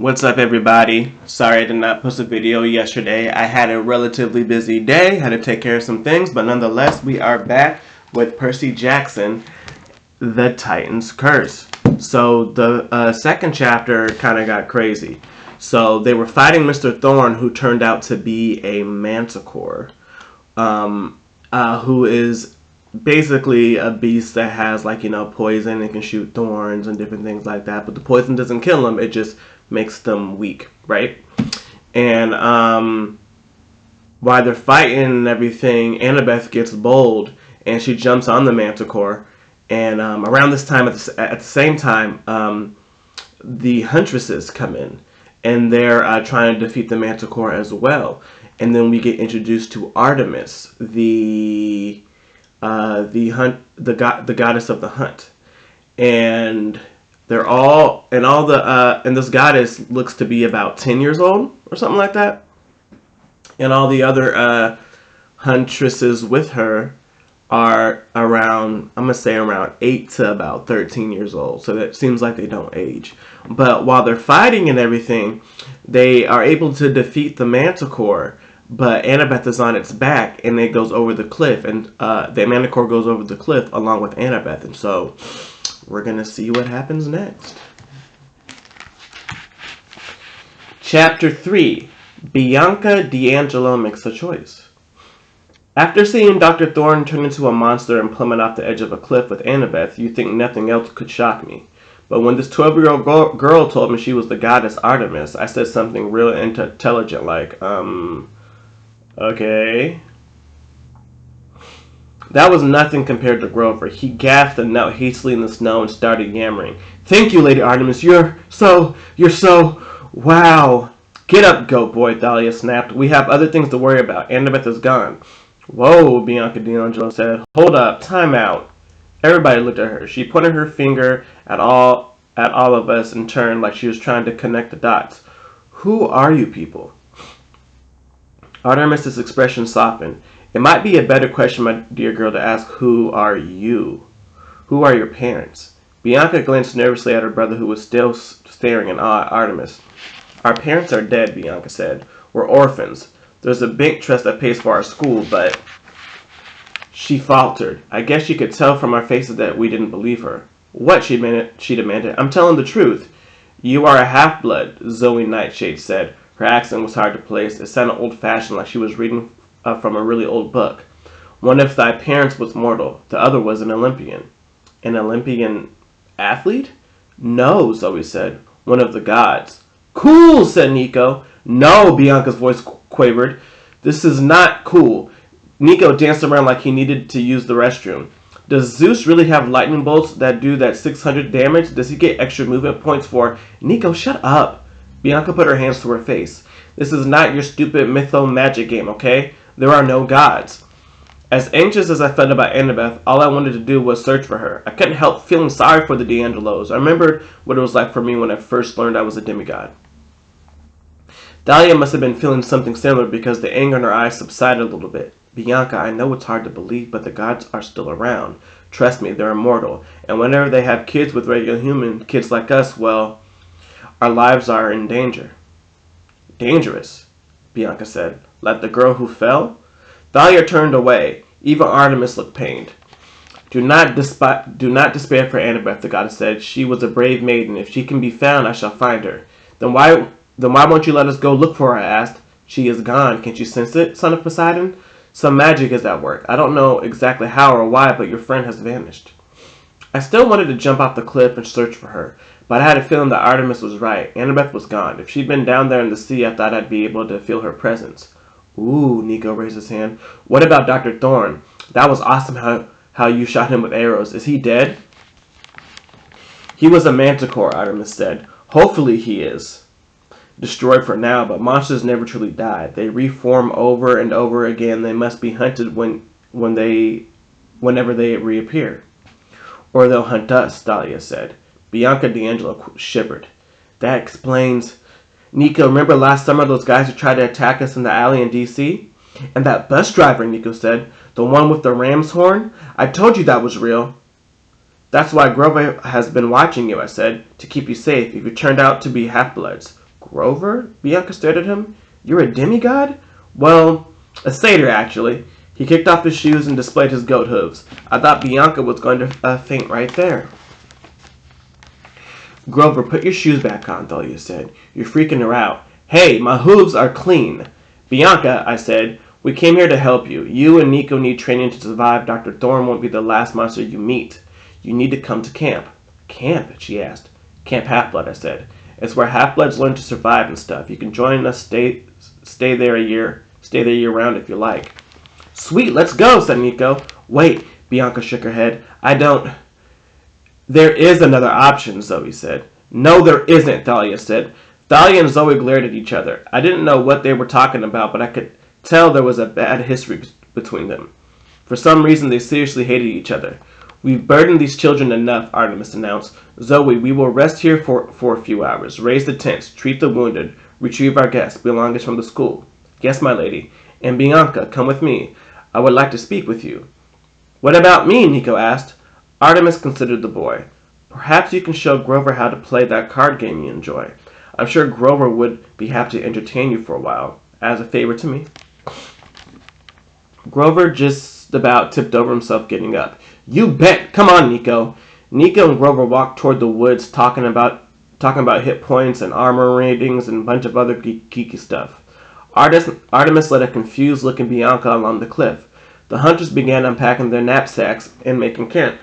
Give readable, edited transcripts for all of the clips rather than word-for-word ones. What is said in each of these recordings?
What's up, everybody? Sorry I did not post a video yesterday. I had a relatively busy day, had to take care of some things, but nonetheless, we are back with Percy Jackson, The Titan's Curse. So the second chapter kind of got crazy. So they were fighting Mr. Thorn, who turned out to be a manticore, who is basically a beast that has poison and can shoot thorns and different things like that. But the poison doesn't kill them; it just makes them weak, right? And while they're fighting and everything, Annabeth gets bold and she jumps on the manticore. And around this time, at the same time, the huntresses come in and they're trying to defeat the manticore as well. And then we get introduced to Artemis, the goddess of the hunt, and they're all and this goddess looks to be about 10 years old or something like that, and all the other huntresses with her are around, I'm gonna say around 8 to about 13 years old. So that seems like they don't age. But while they're fighting and everything, they are able to defeat the manticore. But Annabeth is on its back, and it goes over the cliff, and the manticore goes over the cliff along with Annabeth. And so we're gonna see what happens next. Chapter 3: Bianca D'Angelo makes a choice. After seeing Dr. Thorne turn into a monster and plummet off the edge of a cliff with Annabeth, you think nothing else could shock me. But when this 12-year-old girl told me she was the goddess Artemis, I said something real intelligent like, okay. That was nothing compared to Grover. He gasped and knelt hastily in the snow and started yammering. Thank you, Lady Artemis. You're so... Wow. Get up, goat boy, Thalia snapped. We have other things to worry about. Annabeth is gone. Whoa, Bianca D'Angelo said. Hold up. Time out. Everybody looked at her. She pointed her finger at all of us and turned like she was trying to connect the dots. Who are you people? Artemis' expression softened. It might be a better question, my dear girl, to ask, who are you? Who are your parents? Bianca glanced nervously at her brother, who was still staring in awe at Artemis. Our parents are dead, Bianca said. We're orphans. There's a bank trust that pays for our school, but... She faltered. I guess she could tell from our faces that we didn't believe her. What? She demanded. I'm telling the truth. You are a half-blood, Zoe Nightshade said. Her accent was hard to place. It sounded old-fashioned, like she was reading from a really old book. One of thy parents was mortal. The other was an Olympian. An Olympian athlete? No, Zoe said. One of the gods. Cool, said Nico. No, Bianca's voice quavered. This is not cool. Nico danced around like he needed to use the restroom. Does Zeus really have lightning bolts that do that 600 damage? Does he get extra movement points for... Nico, shut up. Bianca put her hands to her face. This is not your stupid mytho-magic game, okay? There are no gods. As anxious as I felt about Annabeth, all I wanted to do was search for her. I couldn't help feeling sorry for the D'Angelos. I remembered what it was like for me when I first learned I was a demigod. Thalia must have been feeling something similar because the anger in her eyes subsided a little bit. Bianca, I know it's hard to believe, but the gods are still around. Trust me, they're immortal. And whenever they have kids with regular human kids like us, well, our lives are in danger. Dangerous, Bianca said. Like the girl who fell? Thalia turned away. Even Artemis looked pained. Do not despair for Annabeth, the goddess said. She was a brave maiden. If she can be found, I shall find her. Then why won't you let us go look for her? I asked. She is gone. Can't you sense it, son of Poseidon? Some magic is at work. I don't know exactly how or why, but your friend has vanished. I still wanted to jump off the cliff and search for her, but I had a feeling that Artemis was right. Annabeth was gone. If she'd been down there in the sea, I thought I'd be able to feel her presence. Ooh, Nico raised his hand. What about Dr. Thorne? That was awesome how you shot him with arrows. Is he dead? He was a manticore, Artemis said. Hopefully he is. Destroyed for now, but monsters never truly die. They reform over and over again. They must be hunted whenever they reappear. Or they'll hunt us, Thalia said. Bianca D'Angelo shivered. That explains... Nico, remember last summer those guys who tried to attack us in the alley in D.C.? And that bus driver, Nico said. The one with the ram's horn? I told you that was real. That's why Grover has been watching you, I said. To keep you safe if you turned out to be half-bloods. Grover? Bianca stared at him. You're a demigod? Well, a satyr, actually. He kicked off his shoes and displayed his goat hooves. I thought Bianca was going to faint right there. Grover, put your shoes back on, Thalia said. You're freaking her out. Hey, my hooves are clean. Bianca, I said, we came here to help you. You and Nico need training to survive. Dr. Thorne won't be the last monster you meet. You need to come to camp. Camp? She asked. Camp Half-Blood, I said. It's where half-bloods learn to survive and stuff. You can join us, stay there year-round if you like. Sweet, let's go, said Nico. Wait, Bianca shook her head. There is another option, Zoe said. No, there isn't, Thalia said. Thalia and Zoe glared at each other. I didn't know what they were talking about, but I could tell there was a bad history between them. For some reason, they seriously hated each other. We've burdened these children enough, Artemis announced. Zoe, we will rest here for a few hours, raise the tents, treat the wounded, retrieve our guests' belongings from the school. Yes, my lady. And Bianca, come with me. I would like to speak with you. What about me? Nico asked. Artemis considered the boy. Perhaps you can show Grover how to play that card game you enjoy. I'm sure Grover would be happy to entertain you for a while, as a favor to me. Grover just about tipped over himself getting up. You bet! Come on, Nico! Nico and Grover walked toward the woods talking about hit points and armor ratings and a bunch of other geeky stuff. Artemis led a confused-looking Bianca along the cliff. The hunters began unpacking their knapsacks and making camp.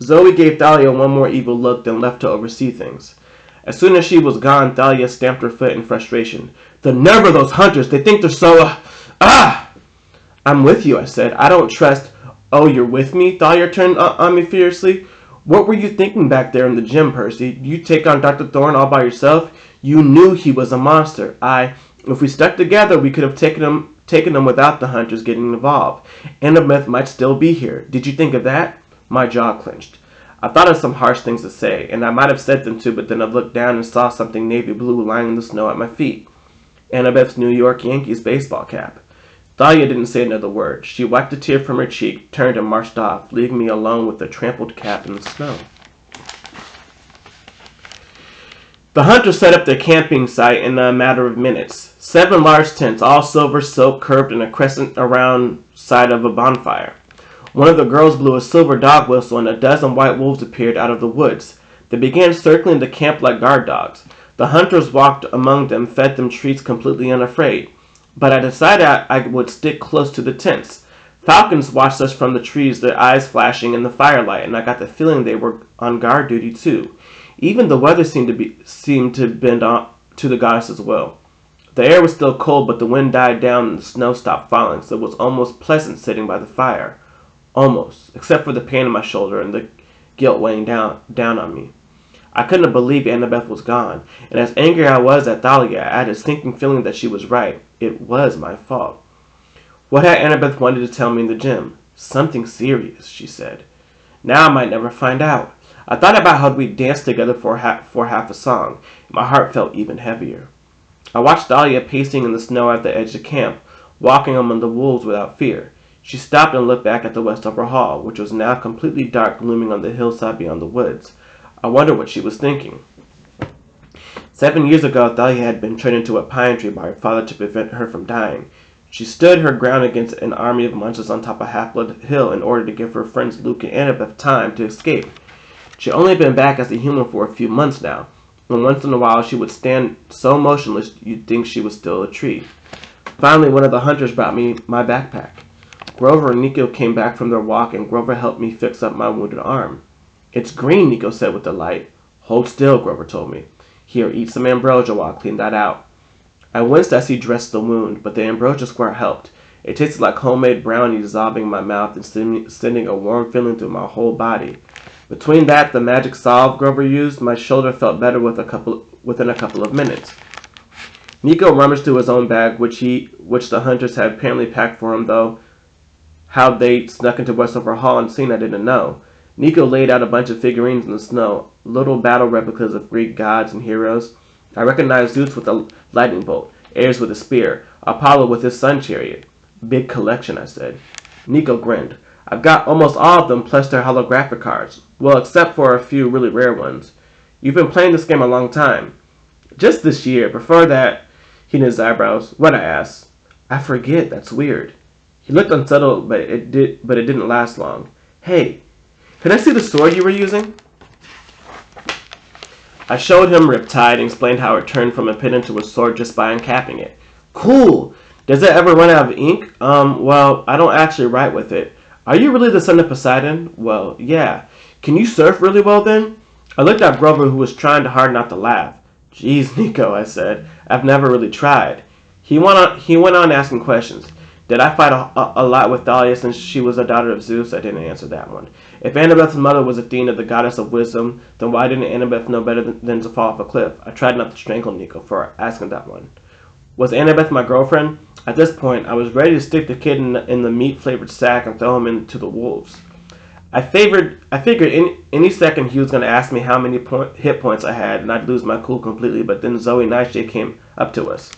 Zoe gave Thalia one more evil look, then left to oversee things. As soon as she was gone, Thalia stamped her foot in frustration. The nerve of those hunters! They think they're so... I'm with you, I said. I don't trust... Oh, you're with me? Thalia turned on me fiercely. What were you thinking back there in the gym, Percy? You take on Dr. Thorne all by yourself? You knew he was a monster. If we stuck together, we could have taken him without the hunters getting involved. Annabeth might still be here. Did you think of that? My jaw clenched. I thought of some harsh things to say, and I might have said them too, but then I looked down and saw something navy blue lying in the snow at my feet. Annabeth's New York Yankees baseball cap. Thalia didn't say another word. She wiped a tear from her cheek, turned and marched off, leaving me alone with the trampled cap in the snow. The hunters set up their camping site in a matter of minutes. 7 large tents, all silver silk, curved in a crescent around side of a bonfire. One of the girls blew a silver dog whistle, and a dozen white wolves appeared out of the woods. They began circling the camp like guard dogs. The hunters walked among them, fed them treats completely unafraid. But I decided I would stick close to the tents. Falcons watched us from the trees, their eyes flashing in the firelight, and I got the feeling they were on guard duty too. Even the weather seemed to bend on to the goddess's will. The air was still cold, but the wind died down and the snow stopped falling, so it was almost pleasant sitting by the fire. Almost, except for the pain in my shoulder and the guilt weighing down on me. I couldn't believe Annabeth was gone, and as angry I was at Thalia, I had a sinking feeling that she was right. It was my fault. What had Annabeth wanted to tell me in the gym? Something serious, she said. Now I might never find out. I thought about how we'd dance together for half a song, and my heart felt even heavier. I watched Thalia pacing in the snow at the edge of camp, walking among the wolves without fear. She stopped and looked back at the Westover Hall, which was now completely dark, looming on the hillside beyond the woods. I wondered what she was thinking. 7 years ago, Thalia had been turned into a pine tree by her father to prevent her from dying. She stood her ground against an army of monsters on top of Half-Blood Hill in order to give her friends Luke and Annabeth time to escape. She had only been back as a human for a few months now, and once in a while she would stand so motionless you'd think she was still a tree. Finally, one of the hunters brought me my backpack. Grover and Nico came back from their walk, and Grover helped me fix up my wounded arm. It's green, Nico said with delight. Hold still, Grover told me. Here, eat some ambrosia while I clean that out. I winced as he dressed the wound, but the ambrosia squirt helped. It tasted like homemade brownie dissolving in my mouth and sending a warm feeling through my whole body. Between that, the magic salve Grover used, my shoulder felt better within a couple of minutes. Nico rummaged through his own bag, which the hunters had apparently packed for him, though how they snuck into Westover Hall unseen I didn't know. Nico laid out a bunch of figurines in the snow, little battle replicas of Greek gods and heroes. I recognized Zeus with a lightning bolt, Ares with a spear, Apollo with his sun chariot. Big collection, I said. Nico grinned. I've got almost all of them, plus their holographic cards. Well, except for a few really rare ones. You've been playing this game a long time. Just this year. Before that, he knit his eyebrows. What? I asked. I forget. That's weird. He looked unsettled, but it didn't last long. Hey, can I see the sword you were using? I showed him Riptide and explained how it turned from a pin into a sword just by uncapping it. Cool! Does it ever run out of ink? Well, I don't actually write with it. Are you really the son of Poseidon? Well, yeah. Can you surf really well then? I looked at Grover, who was trying hard not to laugh. Geez, Nico, I said. I've never really tried. He went on asking questions. Did I fight a lot with Thalia since she was a daughter of Zeus? I didn't answer that one. If Annabeth's mother was Athena, the goddess of wisdom, then why didn't Annabeth know better than to fall off a cliff? I tried not to strangle Nico for asking that one. Was Annabeth my girlfriend? At this point, I was ready to stick the kid in the meat-flavored sack and throw him into the wolves. I figured any second he was going to ask me how many hit points I had, and I'd lose my cool completely, but then Zoe Nightshade came up to us.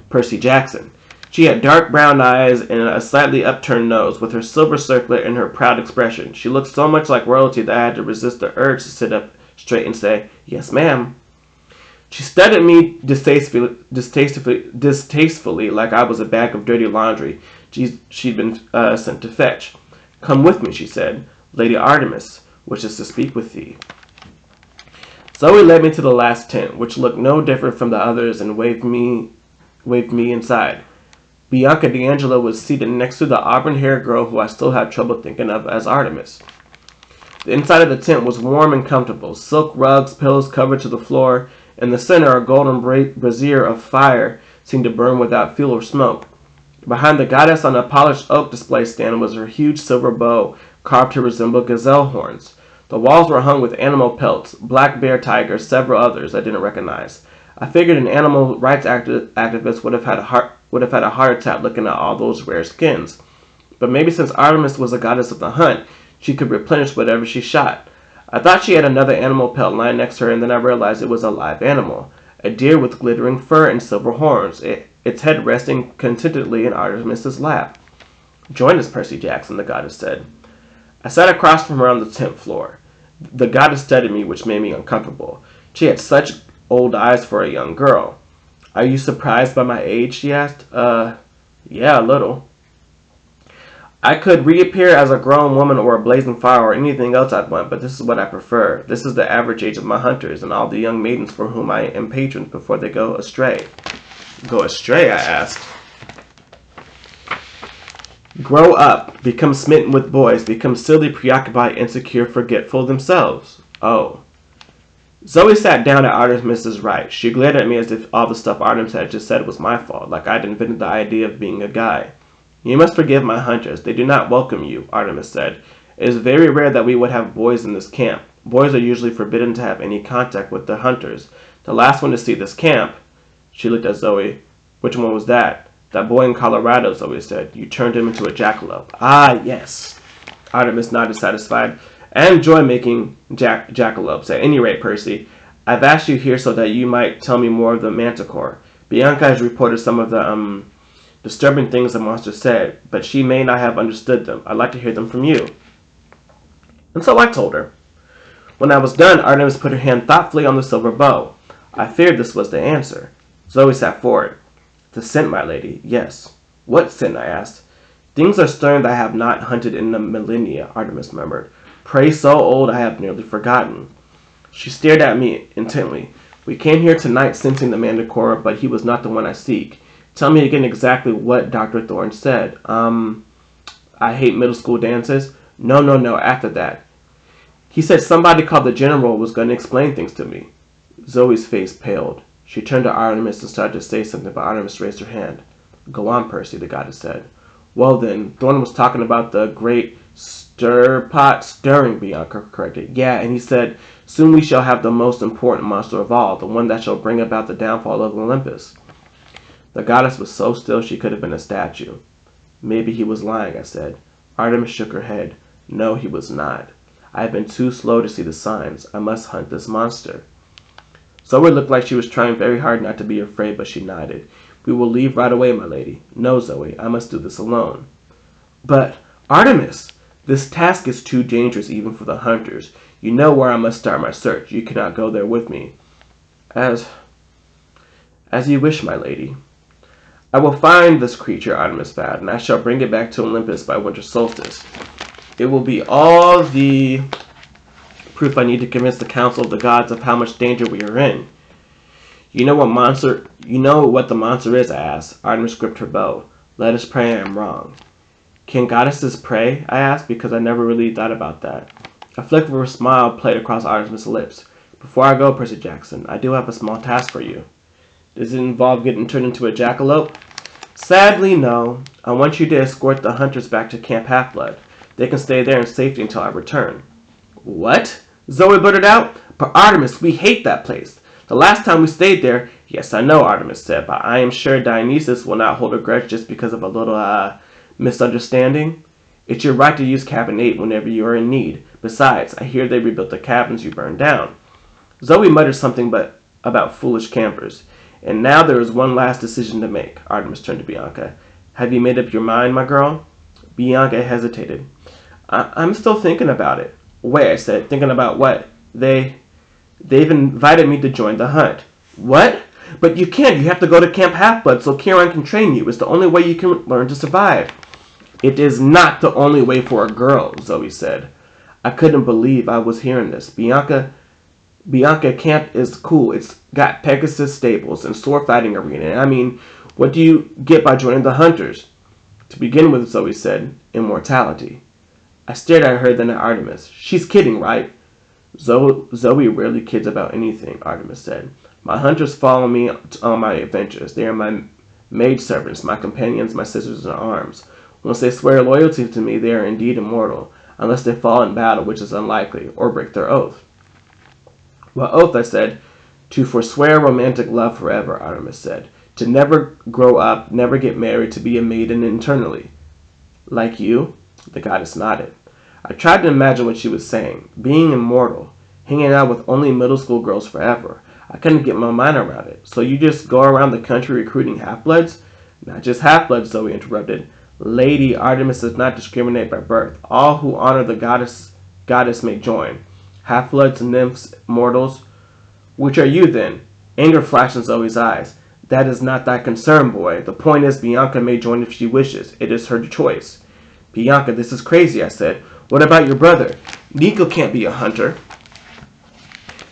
Percy Jackson. She had dark brown eyes and a slightly upturned nose, with her silver circlet and her proud expression. She looked so much like royalty that I had to resist the urge to sit up straight and say, "Yes, ma'am." She stared at me distastefully, like I was a bag of dirty laundry she'd been sent to fetch. "Come with me," she said. "Lady Artemis wishes to speak with thee." Zoe led me to the last tent, which looked no different from the others, and waved me inside. Bianca D'Angelo was seated next to the auburn-haired girl who I still had trouble thinking of as Artemis. The inside of the tent was warm and comfortable. Silk rugs, pillows covered to the floor. In the center, a golden brazier of fire seemed to burn without fuel or smoke. Behind the goddess on a polished oak display stand was her huge silver bow, carved to resemble gazelle horns. The walls were hung with animal pelts, black bear tigers, several others I didn't recognize. I figured an animal rights activist would have had a heart attack looking at all those rare skins. But maybe since Artemis was a goddess of the hunt, she could replenish whatever she shot. I thought she had another animal pelt lying next to her, and then I realized it was a live animal. A deer with glittering fur and silver horns, its head resting contentedly in Artemis's lap. "Join us, Percy Jackson," the goddess said. I sat across from her on the tent floor. The goddess studied me, which made me uncomfortable. She had such old eyes for a young girl. "Are you surprised by my age?" she asked. Yeah, a little. I could reappear as a grown woman or a blazing fire or anything else I'd want, but this is what I prefer. This is the average age of my hunters and all the young maidens for whom I am patron before they go astray. Go astray, I asked. Grow up, become smitten with boys, become silly, preoccupied, insecure, forgetful themselves. Oh. Zoe sat down at Artemis's right. She glared at me as if all the stuff Artemis had just said was my fault, like I'd invented the idea of being a guy. "You must forgive my hunters. They do not welcome you," Artemis said. "It is very rare that we would have boys in this camp. Boys are usually forbidden to have any contact with the hunters. The last one to see this camp..." She looked at Zoe. "Which one was that?" "That boy in Colorado," Zoe said. "You turned him into a jackalope." "Ah, yes." Artemis nodded, satisfied. "I enjoy making jackalopes. At any rate, Percy, I've asked you here so that you might tell me more of the manticore. Bianca has reported some of the disturbing things the monster said, but she may not have understood them. I'd like to hear them from you." And so I told her. When I was done, Artemis put her hand thoughtfully on the silver bow. I feared this was the answer. Zoe sat forward. "The scent, my lady, yes." "What scent?" I asked. "Things are stirring that I have not hunted in a millennia," Artemis murmured. "Prey so old I have nearly forgotten." She stared at me intently. "We came here tonight sensing the manticore, but he was not the one I seek. Tell me again exactly what Dr. Thorne said." I hate middle school dances." No, after that. "He said somebody called the General was going to explain things to me." Zoe's face paled. She turned to Artemis and started to say something, but Artemis raised her hand. "Go on, Percy," the goddess said. "Well then, Thorne was talking about the great stirring," Bianca corrected. "Yeah, and he said, soon we shall have the most important monster of all, the one that shall bring about the downfall of Olympus." The goddess was so still she could have been a statue. "Maybe he was lying," I said. Artemis shook her head. "No, he was not. I have been too slow to see the signs. I must hunt this monster." Zoe looked like she was trying very hard not to be afraid, but she nodded. "We will leave right away, my lady." "No, Zoe, I must do this alone." "But, Artemis, this task is too dangerous even for the hunters. You know where I must start my search. You cannot go there with me." As you wish, my lady. I will find this creature, Artemis vowed, and I shall bring it back to Olympus by winter solstice. It will be all the proof I need to convince the council of the gods of how much danger we are in. You know what the monster is, I asked. Artemis gripped her bow. Let us pray I am wrong. Can goddesses pray? I asked, because I never really thought about that. A flicker of a smile played across Artemis' lips. Before I go, Percy Jackson, I do have a small task for you. Does it involve getting turned into a jackalope? Sadly, no. I want you to escort the hunters back to Camp Half-Blood. They can stay there in safety until I return. What? Zoe blurted out. But Artemis, we hate that place. The last time we stayed there, yes, I know, Artemis said, but I am sure Dionysus will not hold a grudge just because of a little, misunderstanding. It's your right to use Cabin 8 whenever you are in need. Besides, I hear they rebuilt the cabins you burned down. Zoe muttered something about foolish campers. And now there is one last decision to make. Artemis turned to Bianca. Have you made up your mind, my girl? Bianca hesitated. I'm still thinking about it. Wait, I said. Thinking about what? They've invited me to join the hunt. What? But you can't. You have to go to Camp Half-Blood so Kieran can train you. It's the only way you can learn to survive. It is not the only way for a girl, Zoe said. I couldn't believe I was hearing this. Bianca camp is cool. It's got Pegasus stables and sword fighting arena. I mean, what do you get by joining the hunters? To begin with, Zoe said, immortality. I stared at her, then at Artemis. She's kidding, right? Zoe rarely kids about anything, Artemis said. My hunters follow me on my adventures. They are my maidservants, my companions, my sisters in arms. Once they swear loyalty to me, they are indeed immortal, unless they fall in battle, which is unlikely, or break their oath. What oath? I said. To forswear romantic love forever, Artemis said. To never grow up, never get married, to be a maiden eternally. Like you? The goddess nodded. I tried to imagine what she was saying. Being immortal. Hanging out with only middle school girls forever. I couldn't get my mind around it. So you just go around the country recruiting half-bloods? Not just half-bloods, Zoe interrupted. Lady, Artemis does not discriminate by birth. All who honor the goddess may join. Half-bloods, nymphs, mortals. Which are you, then? Anger flashed in Zoe's eyes. That is not thy concern, boy. The point is Bianca may join if she wishes. It is her choice. Bianca, this is crazy, I said. What about your brother? Nico can't be a hunter.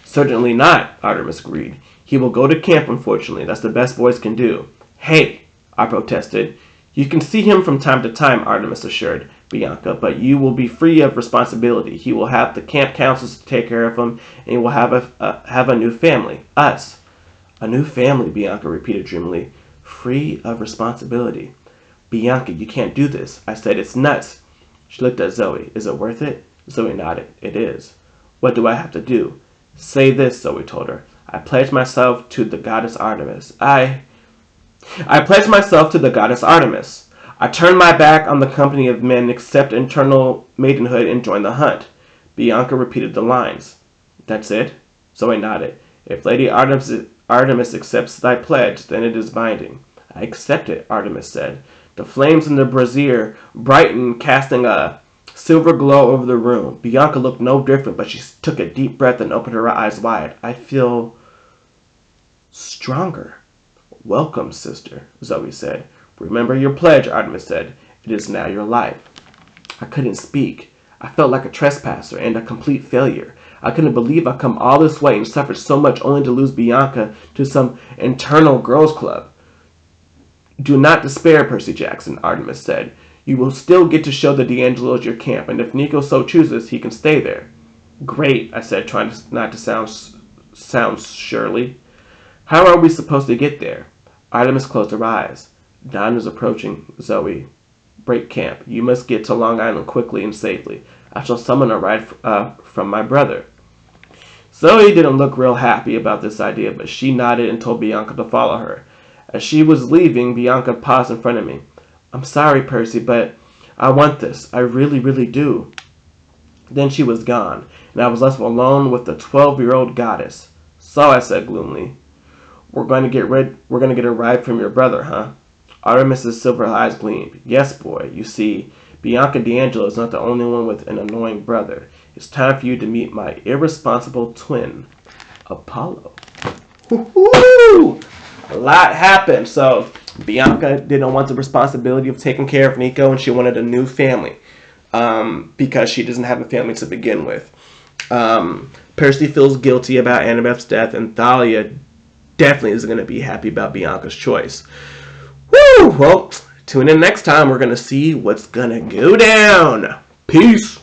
Certainly not, Artemis agreed. He will go to camp, unfortunately. That's the best boys can do. Hey, I protested. You can see him from time to time, Artemis assured Bianca, but you will be free of responsibility. He will have the camp councils to take care of him, and he will have a new family. Us. A new family, Bianca repeated dreamily. Free of responsibility. Bianca, you can't do this. I said, it's nuts. She looked at Zoe. Is it worth it? Zoe nodded. It is. What do I have to do? Say this, Zoe told her. I pledge myself to the goddess Artemis. I pledge myself to the goddess Artemis. I turn my back on the company of men, accept eternal maidenhood, and join the hunt. Bianca repeated the lines. That's it? Zoe nodded. If Lady Artemis accepts thy pledge, then it is binding. I accept it, Artemis said. The flames in the brazier brightened, casting a silver glow over the room. Bianca looked no different, but she took a deep breath and opened her eyes wide. I feel stronger. Welcome, sister, Zoe said. Remember your pledge, Artemis said. It is now your life. I couldn't speak. I felt like a trespasser and a complete failure. I couldn't believe I'd come all this way and suffered so much only to lose Bianca to some internal girls' club. Do not despair, Percy Jackson, Artemis said. You will still get to show the D'Angelos your camp, and if Nico so chooses, he can stay there. Great, I said, trying not to sound surly. How are we supposed to get there? Artemis closed her eyes. Dawn is approaching, Zoe. Break camp. You must get to Long Island quickly and safely. I shall summon a ride from my brother. Zoe didn't look real happy about this idea, but she nodded and told Bianca to follow her. As she was leaving, Bianca paused in front of me. I'm sorry, Percy, but I want this. I really, really do. Then she was gone, and I was left alone with the 12-year-old goddess. So, I said gloomily, we're going to get a ride from your brother, huh? Artemis's silver eyes gleamed. Yes, boy. You see, Bianca D'Angelo is not the only one with an annoying brother. It's time for you to meet my irresponsible twin, Apollo. Woo-hoo! I love lot happened. So Bianca didn't want the responsibility of taking care of Nico, and she wanted a new family because she doesn't have a family to begin with. Percy feels guilty about Annabeth's death, and Thalia definitely isn't going to be happy about Bianca's choice. Woo! Well, tune in next time. We're going to see what's going to go down. Peace.